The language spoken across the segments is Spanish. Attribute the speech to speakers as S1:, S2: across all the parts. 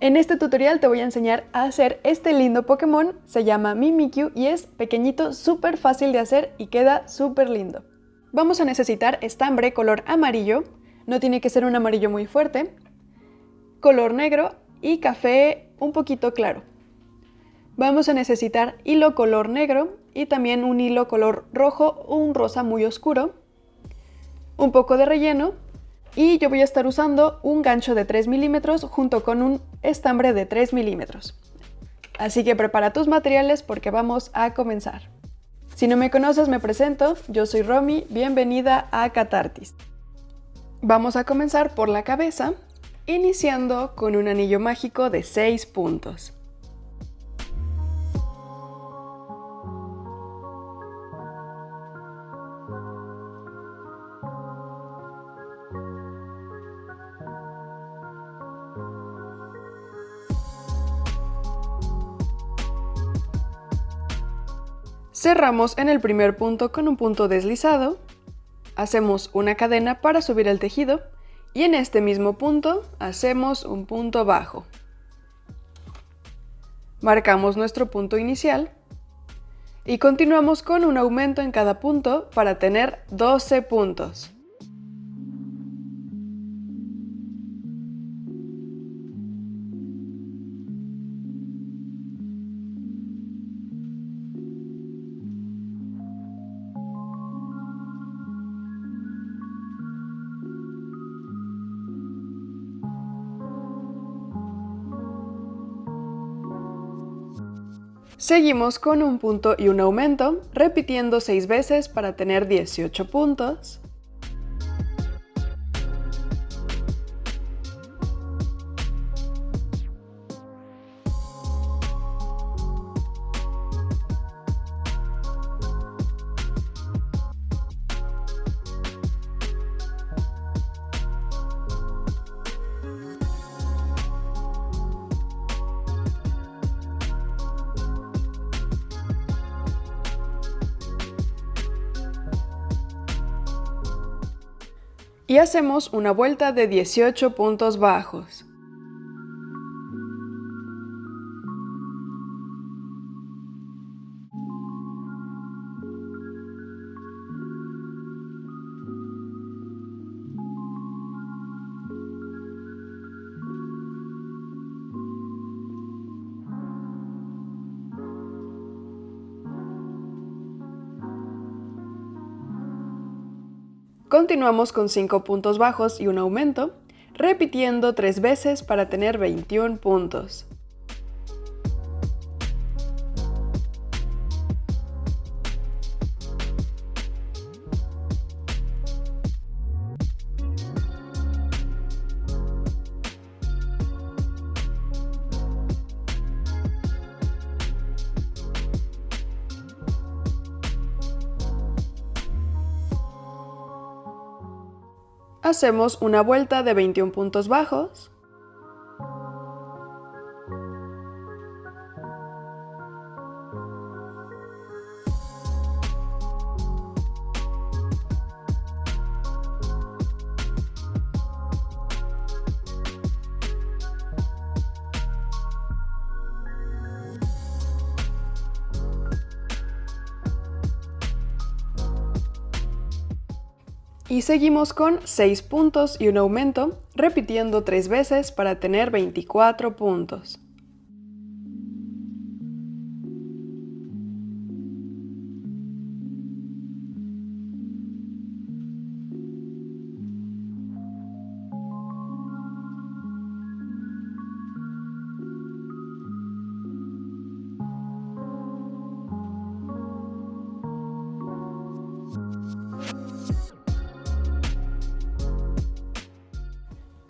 S1: En este tutorial te voy a enseñar a hacer este lindo Pokémon, se llama Mimikyu y es pequeñito, súper fácil de hacer y queda súper lindo. Vamos a necesitar estambre color amarillo, no tiene que ser un amarillo muy fuerte, color negro y café un poquito claro. Vamos a necesitar hilo color negro y también un hilo color rojo o un rosa muy oscuro, un poco de relleno y yo voy a estar usando un gancho de 3 milímetros junto con un estambre de 3 milímetros. Así que prepara tus materiales porque vamos a comenzar. Si no me conoces, me presento, yo soy Romy, bienvenida a Catartis. Vamos a comenzar por la cabeza, iniciando con un anillo mágico de 6 puntos. Cerramos en el primer punto con un punto deslizado, hacemos una cadena para subir el tejido y en este mismo punto hacemos un punto bajo. Marcamos nuestro punto inicial y continuamos con un aumento en cada punto para tener 12 puntos. Seguimos con un punto y un aumento, repitiendo 6 veces para tener 18 puntos. Y hacemos una vuelta de 18 puntos bajos. Continuamos con 5 puntos bajos y un aumento, repitiendo 3 veces para tener 21 puntos. Hacemos una vuelta de 21 puntos bajos. Y seguimos con 6 puntos y un aumento, repitiendo 3 veces para tener 24 puntos.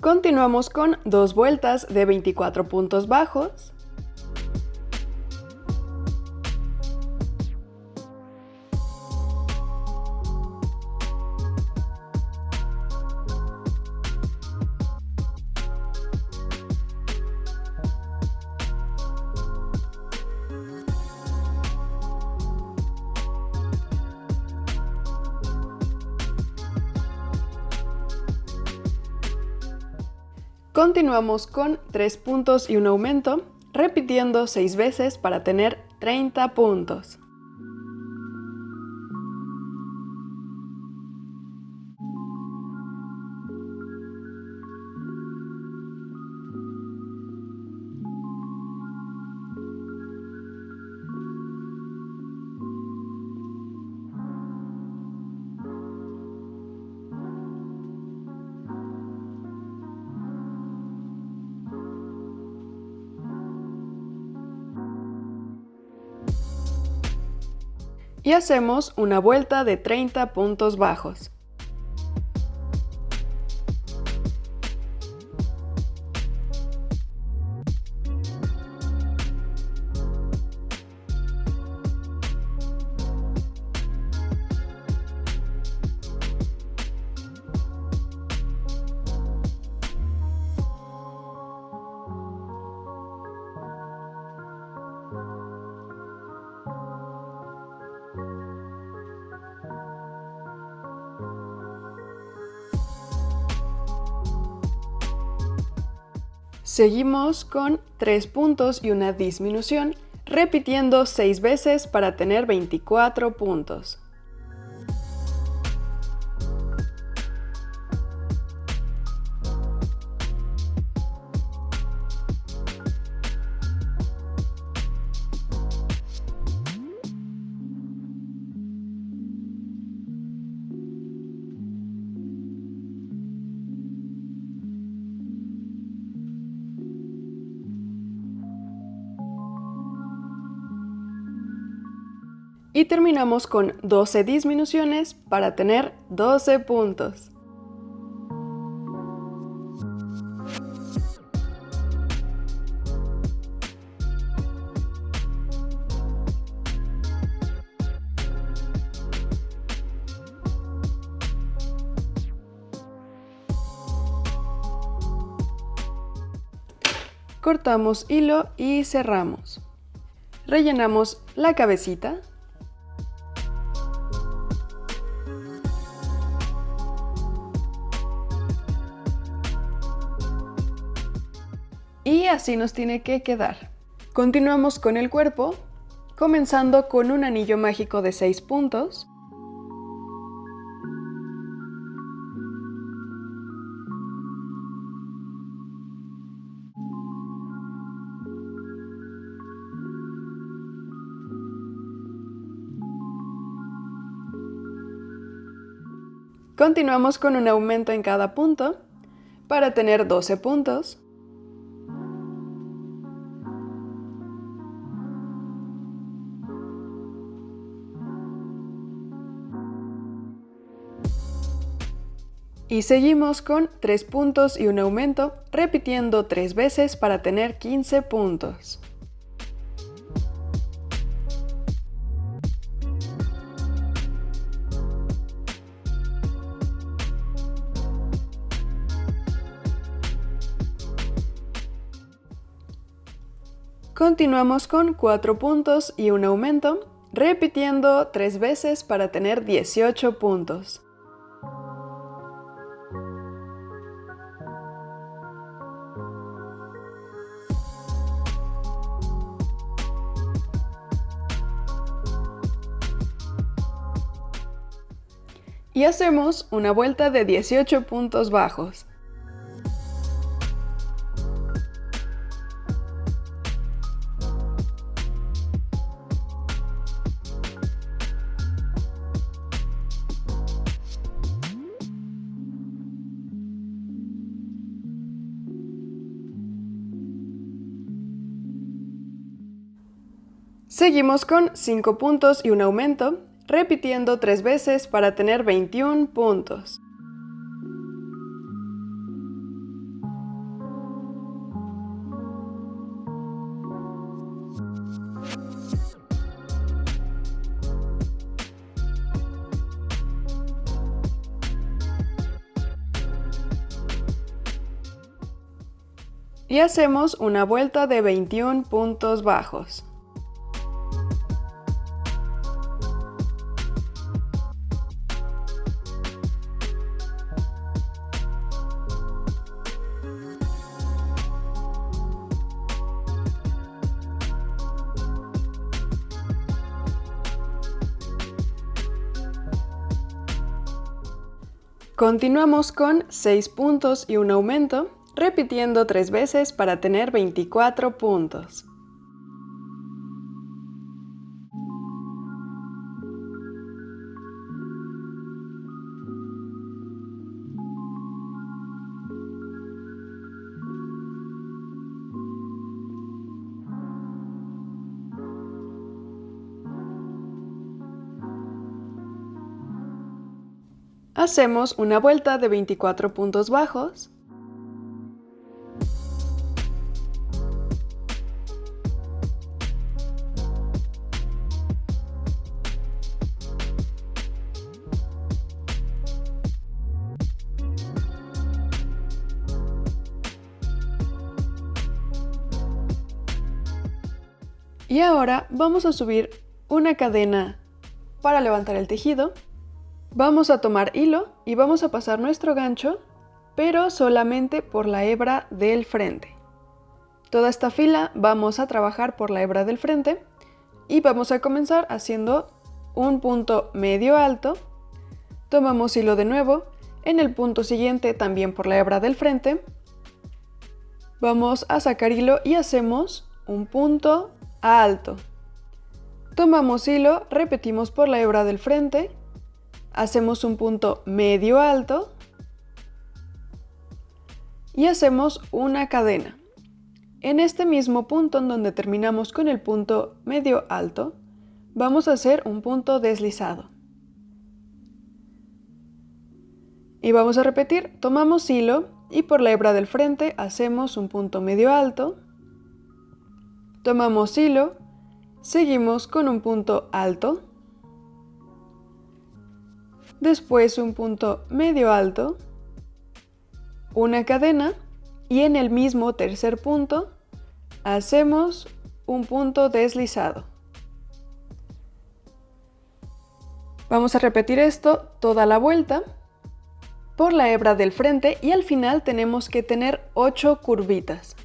S1: Continuamos con 2 vueltas de 24 puntos bajos. Continuamos con 3 puntos y un aumento, repitiendo 6 veces para tener 30 puntos. Y hacemos una vuelta de 30 puntos bajos. Seguimos con 3 puntos y una disminución, repitiendo 6 veces para tener 24 puntos. Y terminamos con 12 disminuciones para tener 12 puntos. Cortamos hilo y cerramos. Rellenamos la cabecita. Y así nos tiene que quedar. Continuamos con el cuerpo, comenzando con un anillo mágico de 6 puntos. Continuamos con un aumento en cada punto para tener 12 puntos. Y seguimos con 3 puntos y un aumento, repitiendo 3 veces para tener 15 puntos. Continuamos con 4 puntos y un aumento, repitiendo 3 veces para tener 18 puntos. Y hacemos una vuelta de 18 puntos bajos. Seguimos con 5 puntos y un aumento, repitiendo 3 veces para tener 21 puntos. Y hacemos una vuelta de 21 puntos bajos. Continuamos con 6 puntos y un aumento, repitiendo 3 veces para tener 24 puntos. Hacemos una vuelta de 24 puntos bajos. Y ahora vamos a subir una cadena para levantar el tejido. Vamos a tomar hilo y vamos a pasar nuestro gancho, pero solamente por la hebra del frente. Toda esta fila vamos a trabajar por la hebra del frente y vamos a comenzar haciendo un punto medio alto. Tomamos hilo de nuevo, en el punto siguiente también por la hebra del frente. Vamos a sacar hilo y hacemos un punto alto. Tomamos hilo, repetimos por la hebra del frente. Hacemos un punto medio alto y hacemos una cadena. En este mismo punto en donde terminamos con el punto medio alto, vamos a hacer un punto deslizado. Y vamos a repetir, tomamos hilo y por la hebra del frente hacemos un punto medio alto. Tomamos hilo, seguimos con un punto alto. Después un punto medio alto, una cadena y en el mismo tercer punto hacemos un punto deslizado. Vamos a repetir esto toda la vuelta por la hebra del frente y al final tenemos que tener 8 curvitas.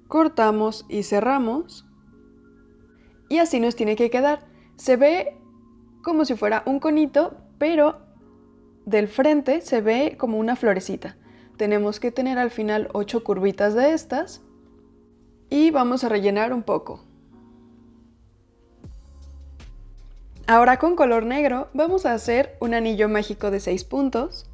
S1: Cortamos y cerramos y así nos tiene que quedar. Se ve como si fuera un conito, pero del frente se ve como una florecita. Tenemos que tener al final 8 curvitas de estas y vamos a rellenar un poco. Ahora con color negro vamos a hacer un anillo mágico de 6 puntos.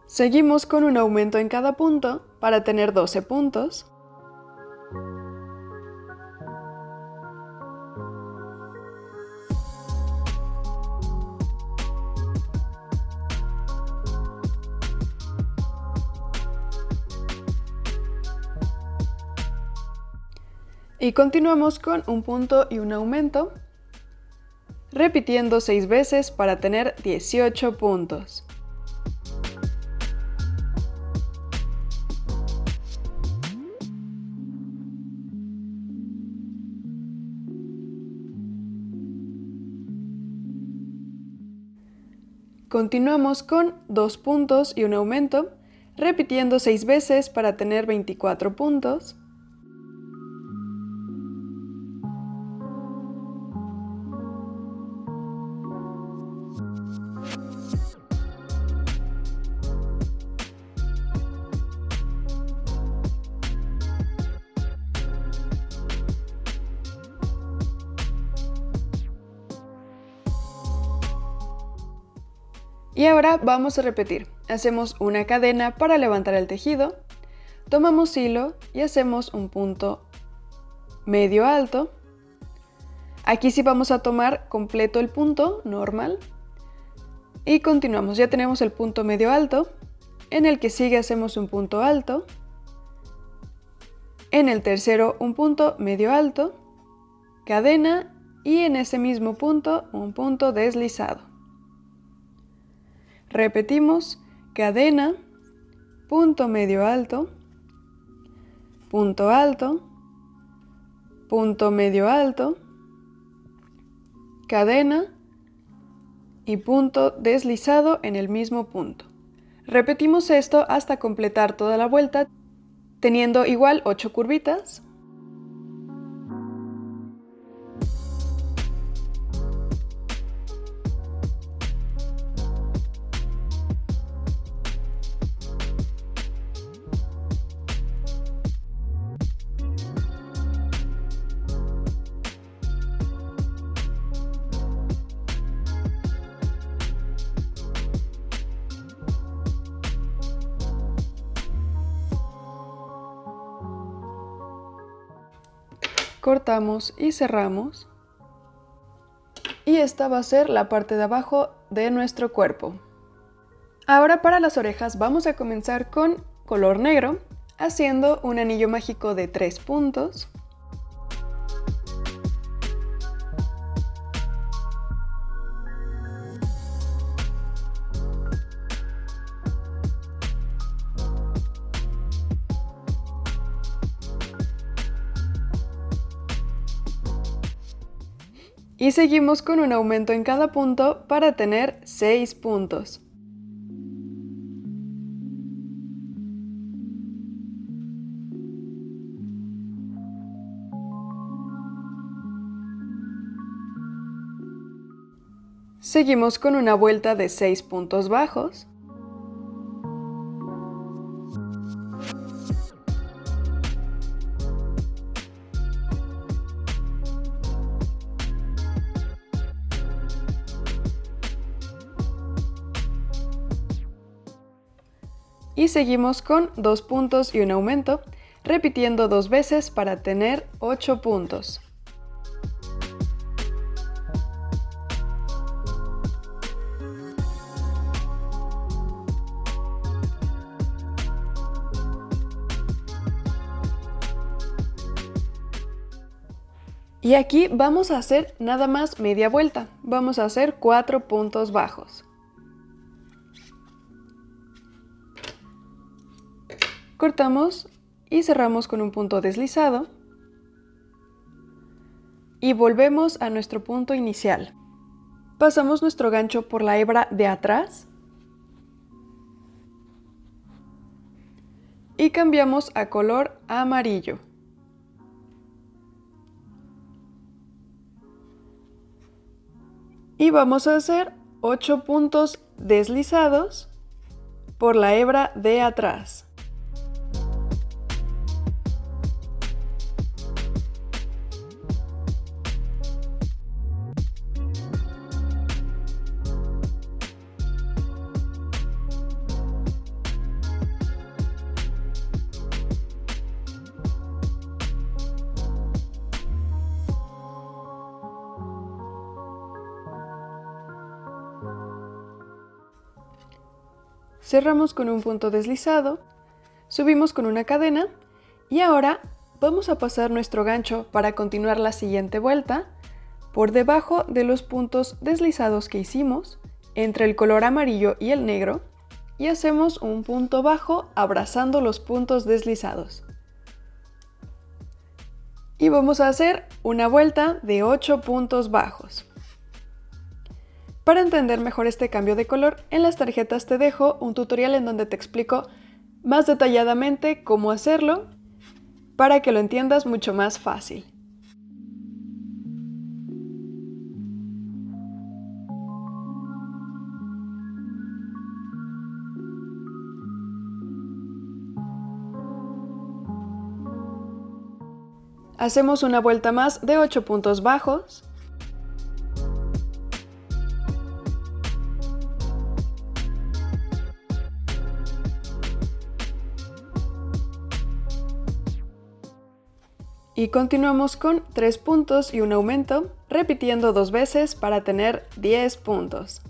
S1: Seguimos con un aumento en cada punto para tener 12 puntos. Y continuamos con un punto y un aumento, repitiendo 6 veces para tener 18 puntos. Continuamos con 2 puntos y un aumento, repitiendo 6 veces para tener 24 puntos. Y ahora vamos a repetir. Hacemos una cadena para levantar el tejido, tomamos hilo y hacemos un punto medio alto, Aquí sí vamos a tomar completo el punto normal y continuamos. Ya tenemos el punto medio alto. En el que sigue hacemos un punto alto. En el tercero un punto medio alto, cadena y en ese mismo punto un punto deslizado. Repetimos, cadena, punto medio alto, punto alto, punto medio alto, cadena y punto deslizado en el mismo punto. Repetimos esto hasta completar toda la vuelta, teniendo igual 8 curvitas. Cortamos y cerramos. Y esta va a ser la parte de abajo de nuestro cuerpo. Ahora para las orejas vamos a comenzar con color negro, haciendo un anillo mágico de 3 puntos. Y seguimos con un aumento en cada punto para tener 6 puntos. Seguimos con una vuelta de 6 puntos bajos. Y seguimos con 2 puntos y un aumento, repitiendo 2 veces para tener 8 puntos. Y aquí vamos a hacer nada más media vuelta. Vamos a hacer 4 puntos bajos. Cortamos y cerramos con un punto deslizado. Y volvemos a nuestro punto inicial. Pasamos nuestro gancho por la hebra de atrás. Y cambiamos a color amarillo. Y vamos a hacer 8 puntos deslizados por la hebra de atrás. Cerramos con un punto deslizado, subimos con una cadena y ahora vamos a pasar nuestro gancho para continuar la siguiente vuelta por debajo de los puntos deslizados que hicimos entre el color amarillo y el negro y hacemos un punto bajo abrazando los puntos deslizados. Y vamos a hacer una vuelta de 8 puntos bajos. Para entender mejor este cambio de color, en las tarjetas te dejo un tutorial en donde te explico más detalladamente cómo hacerlo para que lo entiendas mucho más fácil. Hacemos una vuelta más de 8 puntos bajos. Y continuamos con 3 puntos y un aumento, repitiendo 2 veces para tener 10 puntos.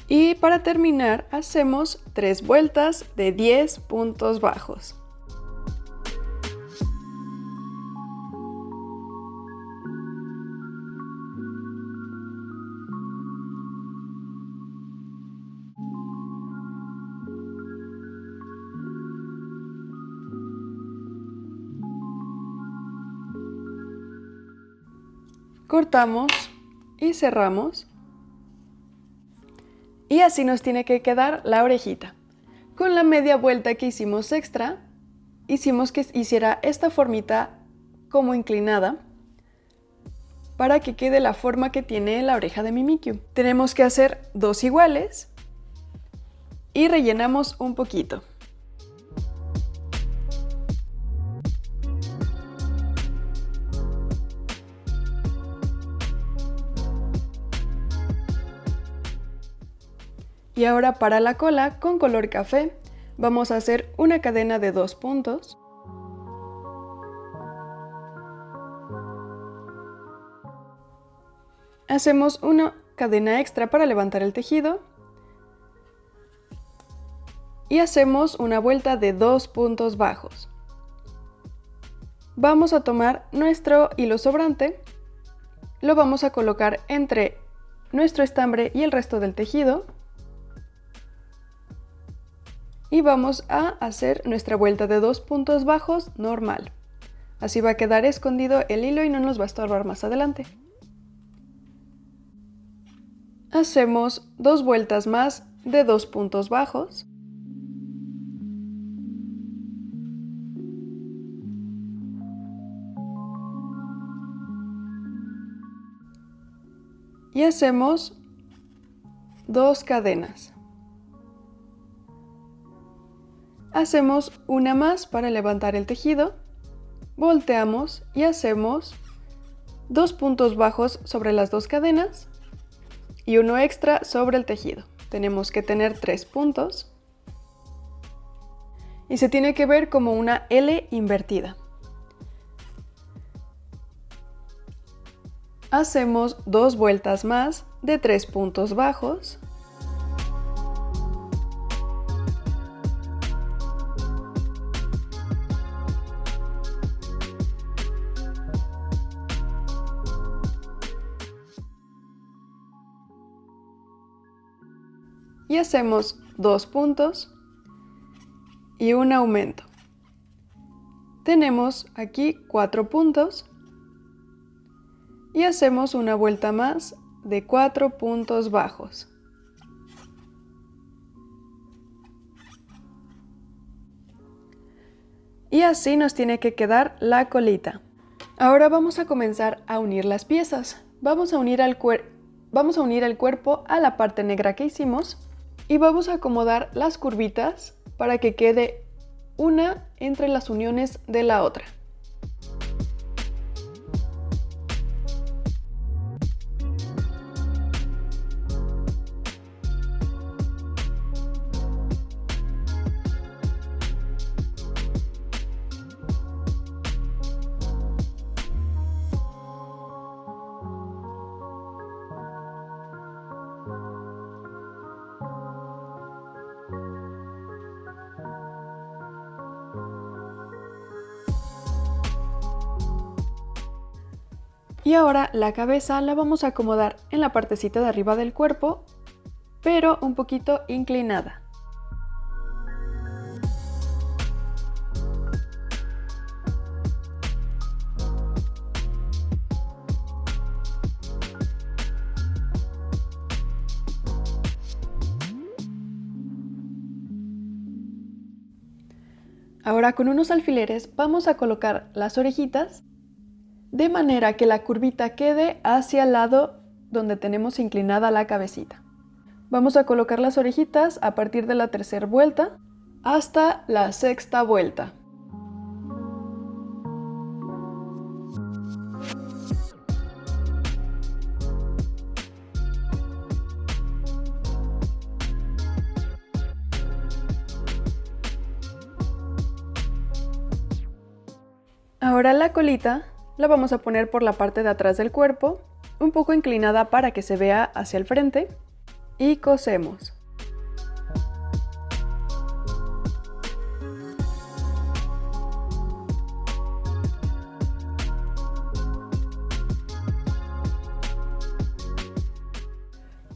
S1: Y para terminar, hacemos 3 vueltas de 10 puntos bajos. Cortamos y cerramos. Y así nos tiene que quedar la orejita. Con la media vuelta que hicimos extra, hicimos que hiciera esta formita como inclinada para que quede la forma que tiene la oreja de Mimikyu. Tenemos que hacer 2 iguales y rellenamos un poquito. Y ahora para la cola con color café vamos a hacer una cadena de 2 puntos. Hacemos una cadena extra para levantar el tejido. Y hacemos una vuelta de 2 puntos bajos. Vamos a tomar nuestro hilo sobrante, lo vamos a colocar entre nuestro estambre y el resto del tejido. Y vamos a hacer nuestra vuelta de 2 puntos bajos normal. Así va a quedar escondido el hilo y no nos va a estorbar más adelante. Hacemos 2 vueltas más de 2 puntos bajos. Y hacemos 2 cadenas. Hacemos una más para levantar el tejido, volteamos y hacemos 2 puntos bajos sobre las 2 cadenas y uno extra sobre el tejido. Tenemos que tener 3 puntos y se tiene que ver como una L invertida. Hacemos 2 vueltas más de 3 puntos bajos. Y hacemos 2 puntos y un aumento. Tenemos aquí 4 puntos y hacemos una vuelta más de 4 puntos bajos. Y así nos tiene que quedar la colita. Ahora vamos a comenzar a unir las piezas. Vamos a unir el cuerpo a la parte negra que hicimos. Y vamos a acomodar las curvitas para que quede una entre las uniones de la otra. Y ahora la cabeza la vamos a acomodar en la partecita de arriba del cuerpo, pero un poquito inclinada. Ahora con unos alfileres vamos a colocar las orejitas de manera que la curvita quede hacia el lado donde tenemos inclinada la cabecita. Vamos a colocar las orejitas a partir de la tercera vuelta hasta la sexta vuelta. Ahora la colita la vamos a poner por la parte de atrás del cuerpo, un poco inclinada para que se vea hacia el frente, y cosemos.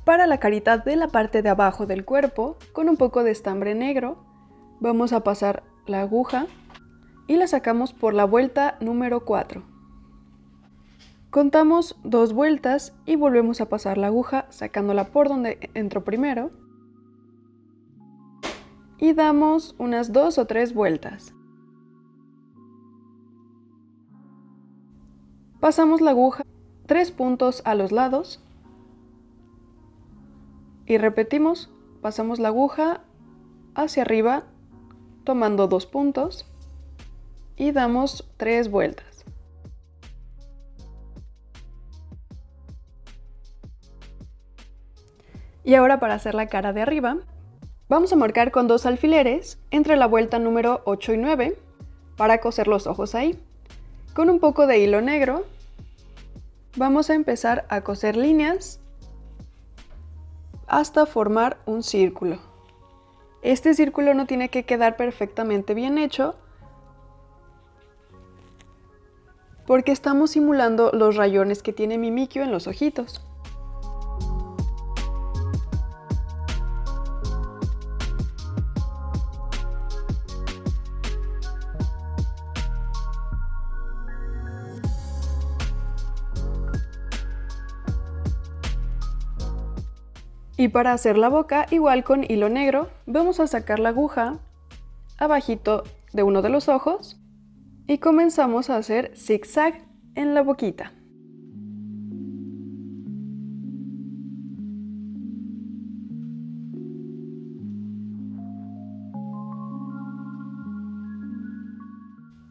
S1: Para la carita de la parte de abajo del cuerpo, con un poco de estambre negro, vamos a pasar la aguja y la sacamos por la vuelta número 4. Contamos 2 vueltas y volvemos a pasar la aguja sacándola por donde entró primero. Y damos unas 2 o 3 vueltas. Pasamos la aguja 3 puntos a los lados. Y repetimos, pasamos la aguja hacia arriba tomando 2 puntos y damos 3 vueltas. Y ahora para hacer la cara de arriba, vamos a marcar con 2 alfileres entre la vuelta número 8 y 9 para coser los ojos ahí. Con un poco de hilo negro vamos a empezar a coser líneas hasta formar un círculo. Este círculo no tiene que quedar perfectamente bien hecho porque estamos simulando los rayones que tiene Mimikyu en los ojitos. Y para hacer la boca, igual con hilo negro, vamos a sacar la aguja abajito de uno de los ojos y comenzamos a hacer zigzag en la boquita.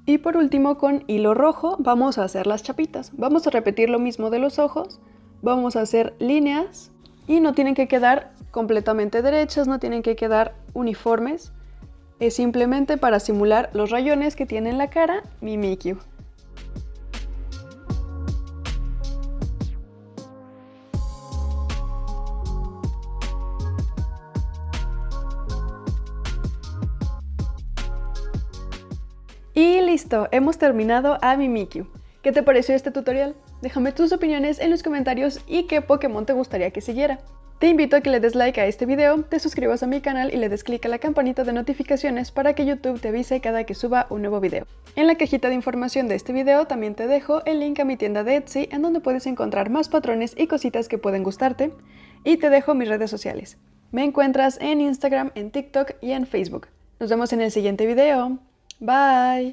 S1: Y por último, con hilo rojo vamos a hacer las chapitas. Vamos a repetir lo mismo de los ojos, vamos a hacer líneas y no tienen que quedar completamente derechas, no tienen que quedar uniformes. Es simplemente para simular los rayones que tiene en la cara Mimikyu. Y listo, hemos terminado a Mimikyu. ¿Qué te pareció este tutorial? Déjame tus opiniones en los comentarios y qué Pokémon te gustaría que siguiera. Te invito a que le des like a este video, te suscribas a mi canal y le des clic a la campanita de notificaciones para que YouTube te avise cada que suba un nuevo video. En la cajita de información de este video también te dejo el link a mi tienda de Etsy en donde puedes encontrar más patrones y cositas que pueden gustarte, y te dejo mis redes sociales. Me encuentras en Instagram, en TikTok y en Facebook. Nos vemos en el siguiente video. Bye.